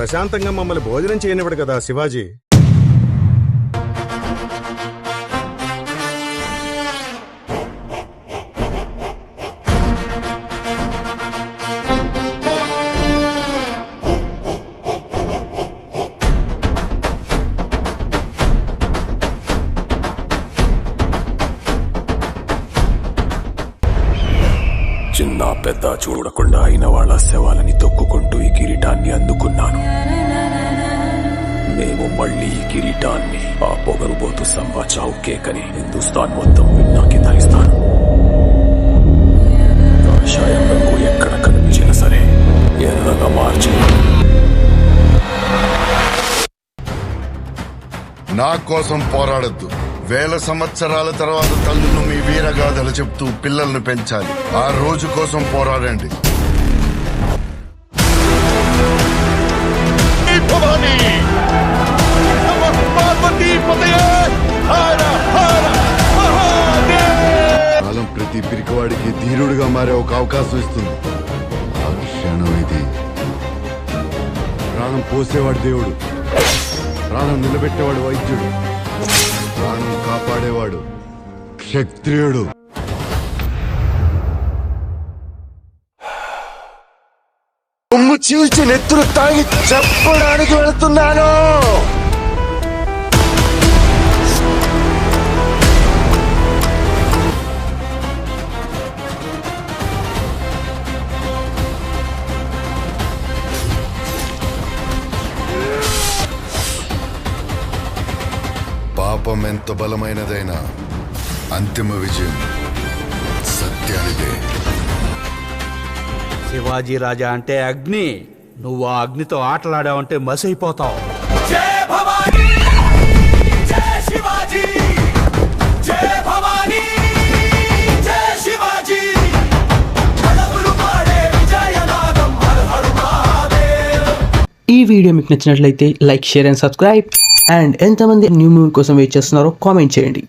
ప్రశాంతంగా మమ్మల్ని భోజనం చేయనివ్వడు కదా శివాజీ. చిన్న పెద్ద చూడకుండా అయిన వాళ్ళ శవాలని తొక్కుకుంటూ ఈ కిరీటాన్ని అందుకున్నాను. మేము మళ్ళీ ఈ కిరీటాన్ని ఆ పొగరుబోతు సంబా చావు కేకని హిందుస్థాన్ మొత్తం విన్నాకి ధరిస్తాను. కాషాయం రంగు ఎక్కడ కనిపించినా సరే ఎర్రగా మార్చి నా కోసం పోరాడద్దు. వేల సంవత్సరాల తర్వాత తల్లులు మీ వీరగాథలు చెప్తూ పిల్లల్ని పెంచాలి. ఆ రోజు కోసం పోరాడండి. కాలం ప్రతి పిరికివాడికి ధీరుడిగా మారే ఒక అవకాశం ఇస్తుంది. ఆ క్షణం ఇది. ప్రాణం పోసేవాడు దేవుడు, ప్రాణం నిలబెట్టేవాడు వైద్యుడు, ప్రాణం కాపాడేవాడు క్షత్రియుడు. కొమ్ము చీల్చి నెత్తులు తాగి చెప్పడానికి వెళుతున్నాను. పాపం ఎంత బలమైనదైనా అంతిమ విజయం సత్యానిదే. శివాజీ రాజా అంటే అగ్ని. నువ్వు ఆ అగ్నితో ఆటలాడావంటే మసైపోతావు. ఈ వీడియో మీకు నచ్చినట్లయితే like, share and subscribe. And ఎంతమంది న్యూ మూవీ కోసం వెయిట్ చేస్తున్నారో కామెంట్ చేయండి.